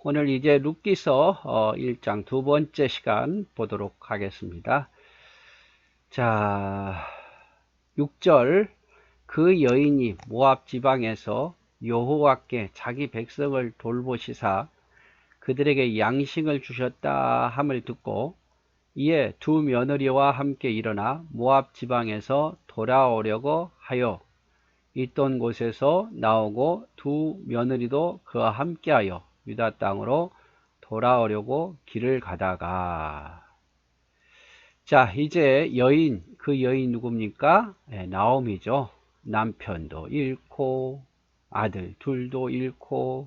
오늘 이제 룻기서 1장 두 번째 시간 보도록 하겠습니다. 자, 6절 그 여인이 모압 지방에서 여호와께 자기 백성을 돌보시사 그들에게 양식을 주셨다 함을 듣고 이에 두 며느리와 함께 일어나 모압 지방에서 돌아오려고 하여 있던 곳에서 나오고 두 며느리도 그와 함께하여 유다 땅으로 돌아오려고 길을 가다가 자 이제 여인 그 여인 누굽니까? 나오미죠. 남편도 잃고 아들 둘도 잃고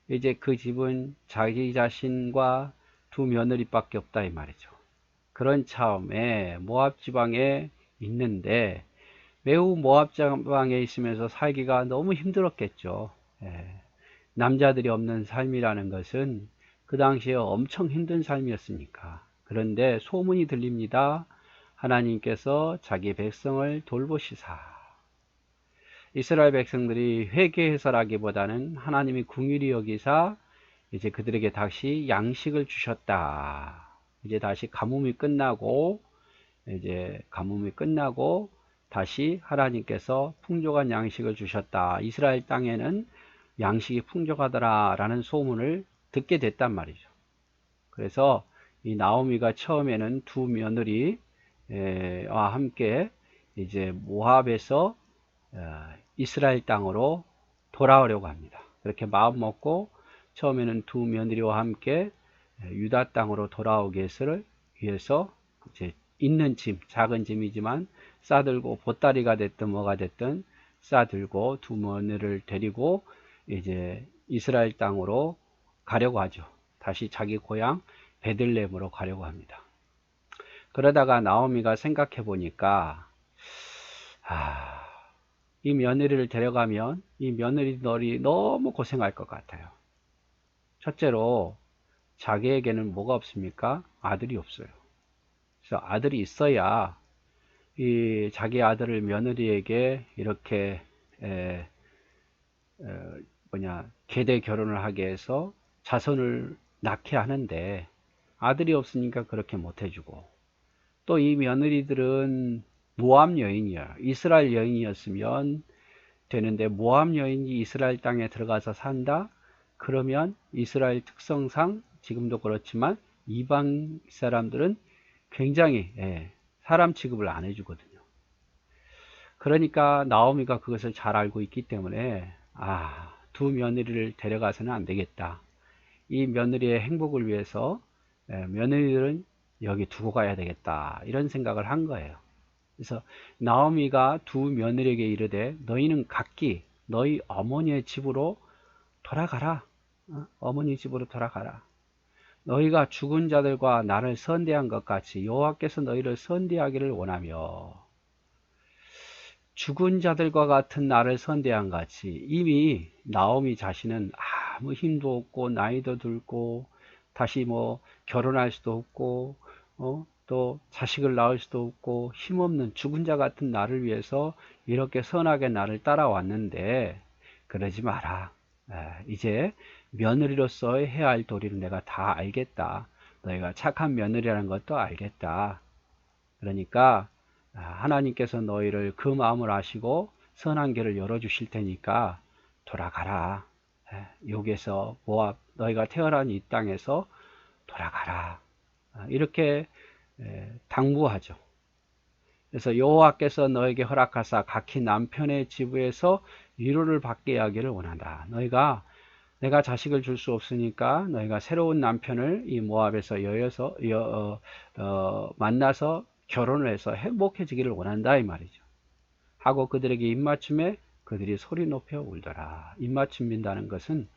이제 그 집은 자기 자신과 두 며느리밖에 없다 이 말이죠. 그런 차음에 모압 지방에 있는데 매우 모압 지방에 있으면서 살기가 너무 힘들었겠죠. 남자들이 없는 삶이라는 것은 그 당시에 엄청 힘든 삶이었으니까. 그런데 소문이 들립니다. 하나님께서 자기 백성을 돌보시사. 이스라엘 백성들이 회개해서라기보다는 하나님이 긍휼히 여기사 이제 그들에게 다시 양식을 주셨다. 이제 다시 가뭄이 끝나고 다시 하나님께서 풍족한 양식을 주셨다. 이스라엘 땅에는 양식이 풍족하더라 라는 소문을 듣게 됐단 말이죠. 그래서 이 나오미가 처음에는 두 며느리와 함께 이제 모압에서 이스라엘 땅으로 돌아오려고 합니다. 그렇게 마음 먹고 처음에는 두 며느리와 함께 유다 땅으로 돌아오기 위해서 이제 있는 짐, 작은 짐이지만 싸들고 보따리가 됐든 뭐가 됐든 싸들고 두 며느리를 데리고 이제 이스라엘 땅으로 가려고 하죠. 다시 자기 고향 베들레헴으로 가려고 합니다. 그러다가 나오미가 생각해 보니까 이 며느리를 데려가면 이 며느리들이 너무 고생할 것 같아요. 첫째로 자기에게는 뭐가 없습니까? 아들이 없어요. 그래서 아들이 있어야 이 자기 아들을 며느리에게 이렇게 계대 결혼을 하게 해서 자손을 낳게 하는데 아들이 없으니까 그렇게 못 해주고 또 이 며느리들은 모압 여인이야. 이스라엘 여인이었으면 되는데 모압 여인이 이스라엘 땅에 들어가서 산다? 그러면 이스라엘 특성상 지금도 그렇지만 이방 사람들은 굉장히 사람 취급을 안 해주거든요. 그러니까 나오미가 그것을 잘 알고 있기 때문에 두 며느리를 데려가서는 안 되겠다. 이 며느리의 행복을 위해서 며느리들은 여기 두고 가야 되겠다. 이런 생각을 한 거예요. 그래서 나오미가 두 며느리에게 이르되 너희는 각기 너희 어머니의 집으로 돌아가라. 어머니 집으로 돌아가라. 너희가 죽은 자들과 나를 선대한 것 같이 여호와께서 너희를 선대하기를 원하며 죽은 자들과 같은 나를 선대한 같이 이미 나오미 자신은 아무 힘도 없고 나이도 들고 다시 결혼할 수도 없고 또 자식을 낳을 수도 없고 힘없는 죽은 자 같은 나를 위해서 이렇게 선하게 나를 따라왔는데 그러지 마라. 이제 며느리로서 해야 할 도리를 내가 다 알겠다. 너희가 착한 며느리라는 것도 알겠다. 그러니까 하나님께서 너희를 그 마음을 아시고 선한 길을 열어주실 테니까 돌아가라. 여기에서 모압 너희가 태어난 이 땅에서 돌아가라. 이렇게 당부하죠. 그래서 여호와께서 너에게 허락하사 각기 남편의 지부에서 위로를 받게 하기를 원한다. 내가 자식을 줄 수 없으니까 너희가 새로운 남편을 이 모압에서 만나서 결혼을 해서 행복해지기를 원한다 이 말이죠. 하고 그들에게 입맞춤에 그들이 소리 높여 울더라. 입맞춤 민다는 것은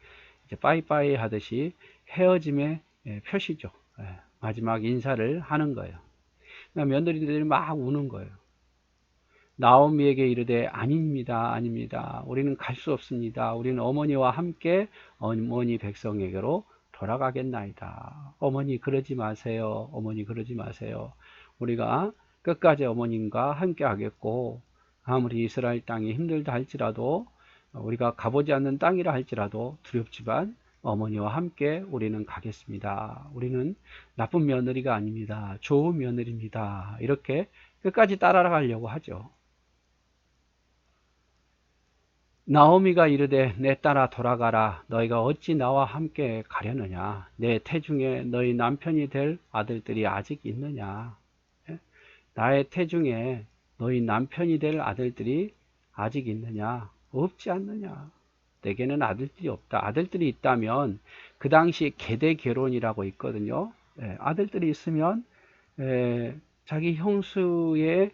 이제 빠이빠이 하듯이 헤어짐의 표시죠. 마지막 인사를 하는 거예요. 며느리들이 막 우는 거예요. 나오미에게 이르되 아닙니다. 우리는 갈 수 없습니다. 우리는 어머니와 함께 어머니 백성에게로 돌아가겠나이다. 어머니 그러지 마세요. 우리가 끝까지 어머님과 함께 하겠고 아무리 이스라엘 땅이 힘들다 할지라도 우리가 가보지 않는 땅이라 할지라도 두렵지만 어머니와 함께 우리는 가겠습니다. 우리는 나쁜 며느리가 아닙니다. 좋은 며느리입니다. 이렇게 끝까지 따라가려고 하죠. 나오미가 이르되 내 딸아 돌아가라. 너희가 어찌 나와 함께 가려느냐. 내 태중에 너희 남편이 될 아들들이 아직 있느냐. 나의 태중에 너희 남편이 될 아들들이 아직 있느냐. 없지 않느냐. 내게는 아들들이 없다. 아들들이 있다면 그 당시 계대결혼이라고 있거든요. 아들들이 있으면 자기 형수의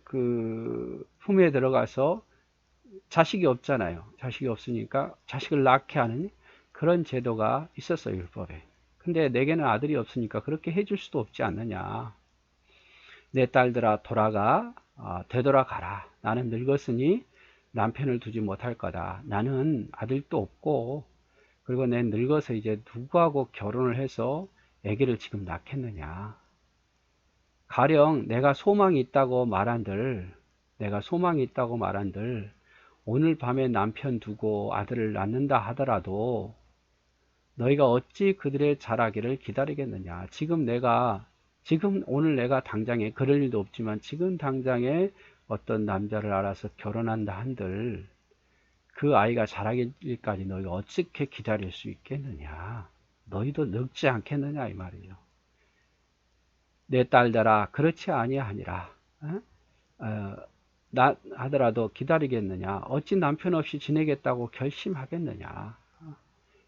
그 품에 들어가서 자식이 없잖아요. 자식이 없으니까 자식을 낳게 하는 그런 제도가 있었어요, 율법에. 근데 내게는 아들이 없으니까 그렇게 해줄 수도 없지 않느냐. 내 딸들아 돌아가, 되돌아가라. 나는 늙었으니 남편을 두지 못할 거다. 나는 아들도 없고, 그리고 내 늙어서 이제 누구하고 결혼을 해서 아기를 지금 낳겠느냐. 가령 내가 소망이 있다고 말한들 오늘 밤에 남편 두고 아들을 낳는다 하더라도 너희가 어찌 그들의 자라기를 기다리겠느냐. 오늘 내가 당장에 그럴 일도 없지만 지금 당장에 어떤 남자를 알아서 결혼한다 한들 그 아이가 자라기까지 너희가 어떻게 기다릴 수 있겠느냐. 너희도 늙지 않겠느냐 이 말이에요. 내 딸들아 그렇지 아니하니라. 하더라도 기다리겠느냐. 어찌 남편 없이 지내겠다고 결심하겠느냐.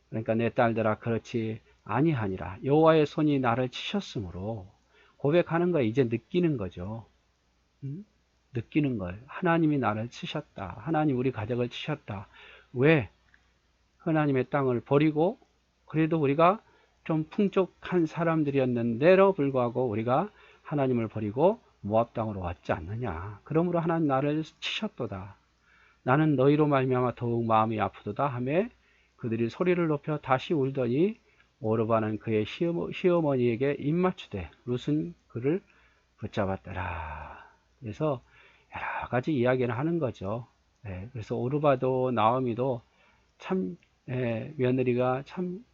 그러니까 내 딸들아 그렇지 아니하니라. 여호와의 손이 나를 치셨으므로 고백하는 거에 이제 느끼는 거죠. 느끼는 걸. 하나님이 나를 치셨다. 하나님 우리 가족을 치셨다. 왜? 하나님의 땅을 버리고 그래도 우리가 좀 풍족한 사람들이었는데도 불구하고 우리가 하나님을 버리고 모압 땅으로 왔지 않느냐. 그러므로 하나님 나를 치셨도다. 나는 너희로 말미암아 더욱 마음이 아프도다 하며 그들이 소리를 높여 다시 울더니 오르바는 그의 시어머니에게 입맞추되 룻은 그를 붙잡았더라. 그래서 여러 가지 이야기를 하는 거죠. 그래서 오르바도 나오미도 참 며느리가 참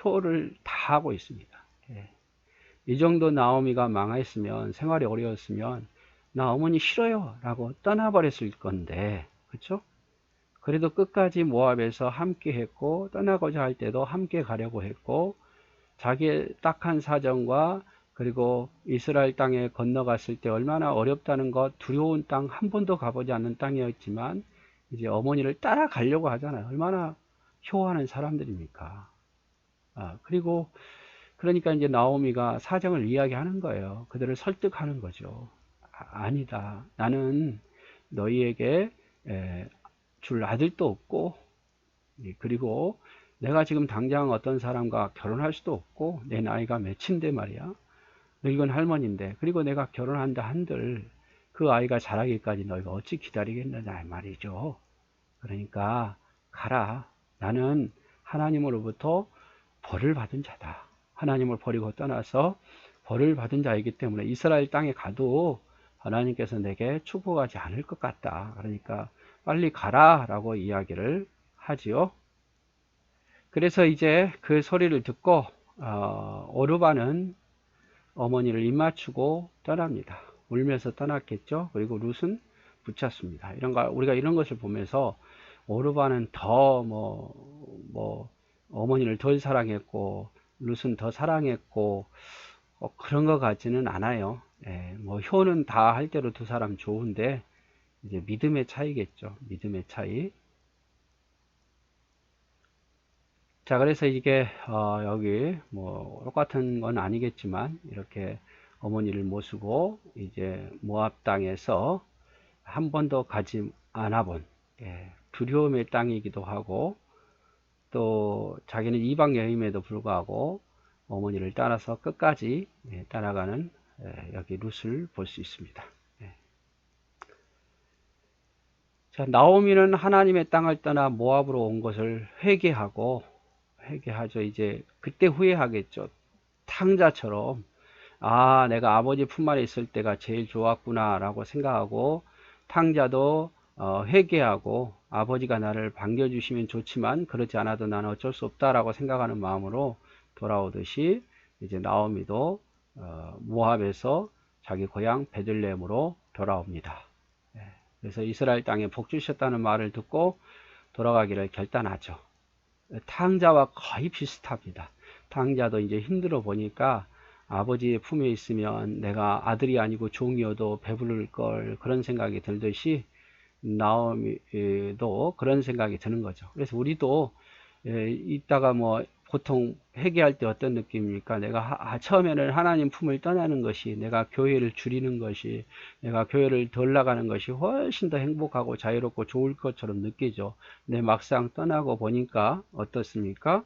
효를 다 하고 있습니다. 이 정도 나오미가 망했으면 생활이 어려웠으면 나 어머니 싫어요 라고 떠나버렸을 건데 그렇죠? 그래도 끝까지 모압에서 함께 했고 떠나고자 할 때도 함께 가려고 했고 자기의 딱한 사정과 그리고 이스라엘 땅에 건너갔을 때 얼마나 어렵다는 것 두려운 땅 한 번도 가보지 않는 땅이었지만 이제 어머니를 따라가려고 하잖아요. 얼마나 효하는 사람들입니까? 그리고 그러니까 이제 나오미가 사정을 이야기하는 거예요. 그들을 설득하는 거죠. 아니다. 나는 너희에게 줄 아들도 없고 그리고 내가 지금 당장 어떤 사람과 결혼할 수도 없고 내 나이가 몇인데 말이야. 늙은 할머니인데 그리고 내가 결혼한다 한들 그 아이가 자라기까지 너희가 어찌 기다리겠느냐 말이죠. 그러니까 가라. 나는 하나님으로부터 벌을 받은 자다. 하나님을 버리고 떠나서 벌을 받은 자이기 때문에 이스라엘 땅에 가도 하나님께서 내게 축복하지 않을 것 같다. 그러니까 빨리 가라 라고 이야기를 하지요. 그래서 이제 그 소리를 듣고 오르바는 어머니를 입맞추고 떠납니다. 울면서 떠났겠죠. 그리고 룻은 붙였습니다. 우리가 이런 것을 보면서 오르바는 더 어머니를 덜 사랑했고 룻은 더 사랑했고 그런 것 같지는 않아요. 효는 다 할 대로 두 사람 좋은데 이제 믿음의 차이겠죠. 믿음의 차이. 자, 그래서 이게 여기 똑같은 건 아니겠지만 이렇게 어머니를 모시고 이제 모압 땅에서 한 번도 가지 않아 본 두려움의 땅이기도 하고 또 자기는 이방 여임에도 불구하고 어머니를 따라서 끝까지 따라가는 여기 룻을 볼 수 있습니다. 자, 나오미는 하나님의 땅을 떠나 모압으로 온 것을 회개하죠. 이제 그때 후회하겠죠. 탕자처럼 내가 아버지 품 안에 있을 때가 제일 좋았구나 라고 생각하고 탕자도 회개하고 아버지가 나를 반겨주시면 좋지만 그렇지 않아도 나는 어쩔 수 없다라고 생각하는 마음으로 돌아오듯이 이제 나오미도 모압에서 자기 고향 베들레헴으로 돌아옵니다. 그래서 이스라엘 땅에 복 주셨다는 말을 듣고 돌아가기를 결단하죠. 탕자와 거의 비슷합니다. 탕자도 이제 힘들어 보니까 아버지의 품에 있으면 내가 아들이 아니고 종이어도 배부를 걸, 그런 생각이 들듯이 나오미도 그런 생각이 드는 거죠. 그래서 우리도 이따가 뭐 보통 회개할 때 어떤 느낌입니까? 내가 처음에는 하나님 품을 떠나는 것이, 내가 교회를 줄이는 것이, 내가 교회를 덜 나가는 것이 훨씬 더 행복하고 자유롭고 좋을 것처럼 느끼죠. 근데 막상 떠나고 보니까 어떻습니까?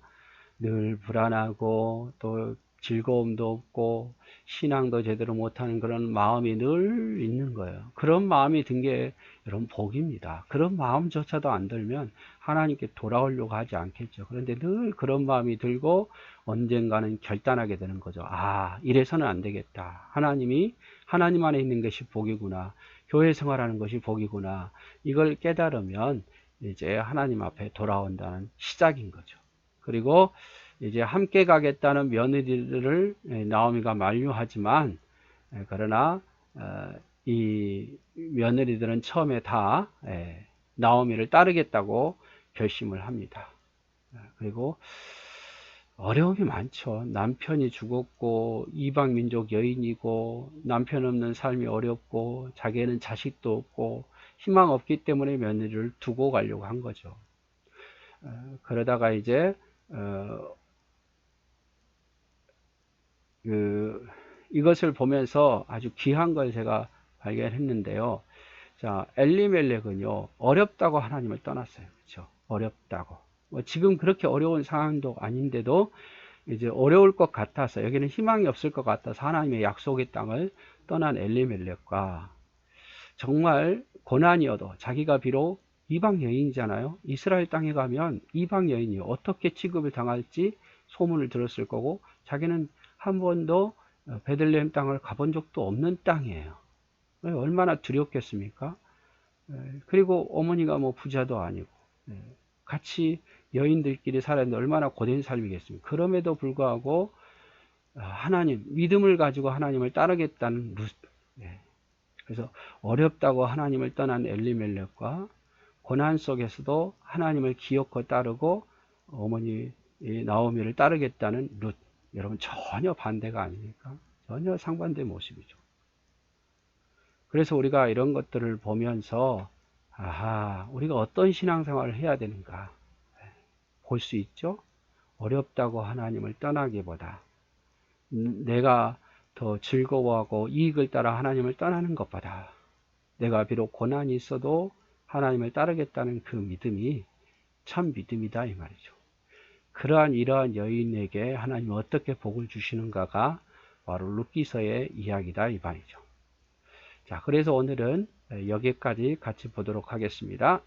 늘 불안하고 또 즐거움도 없고 신앙도 제대로 못하는 그런 마음이 늘 있는 거예요. 그런 마음이 든 게 여러분 복입니다. 그런 마음조차도 안 들면 하나님께 돌아오려고 하지 않겠죠. 그런데 늘 그런 마음이 들고 언젠가는 결단하게 되는 거죠. 아, 이래서는 안 되겠다. 하나님 안에 있는 것이 복이구나. 교회 생활하는 것이 복이구나. 이걸 깨달으면 이제 하나님 앞에 돌아온다는 시작인 거죠. 그리고 이제 함께 가겠다는 며느리들을 나오미가 만류하지만, 그러나 이 며느리들은 처음에 다 나오미를 따르겠다고 결심을 합니다. 그리고 어려움이 많죠. 남편이 죽었고 이방 민족 여인이고 남편 없는 삶이 어렵고 자기는 자식도 없고 희망 없기 때문에 며느리를 두고 가려고 한 거죠. 그러다가 이제 이것을 보면서 아주 귀한 걸 제가 발견했는데요. 자, 엘리멜렉은요, 어렵다고 하나님을 떠났어요. 그렇죠? 어렵다고. 뭐 지금 그렇게 어려운 상황도 아닌데도 이제 어려울 것 같아서, 여기는 희망이 없을 것 같아서 하나님의 약속의 땅을 떠난 엘리멜렉과, 정말 고난이어도 자기가 비록 이방 여인이잖아요. 이스라엘 땅에 가면 이방 여인이 어떻게 취급을 당할지 소문을 들었을 거고, 자기는 한 번도 베들레헴 땅을 가본 적도 없는 땅이에요. 얼마나 두렵겠습니까? 그리고 어머니가 뭐 부자도 아니고 같이 여인들끼리 살았는데 얼마나 고된 삶이겠습니까? 그럼에도 불구하고 하나님, 믿음을 가지고 하나님을 따르겠다는 룻. 그래서 어렵다고 하나님을 떠난 엘리멜렉과 고난 속에서도 하나님을 기어코 따르고 어머니 나오미를 따르겠다는 룻. 여러분 전혀 반대가 아니니까, 전혀 상반된 모습이죠. 그래서 우리가 이런 것들을 보면서 아하, 우리가 어떤 신앙생활을 해야 되는가 볼 수 있죠. 어렵다고 하나님을 떠나기보다 내가 더 즐거워하고 이익을 따라 하나님을 떠나는 것보다 내가 비록 고난이 있어도 하나님을 따르겠다는 그 믿음이 참 믿음이다, 이 말이죠. 이러한 여인에게 하나님은 어떻게 복을 주시는가가 바로 룻기서의 이야기다, 이 말이죠. 자, 그래서 오늘은 여기까지 같이 보도록 하겠습니다.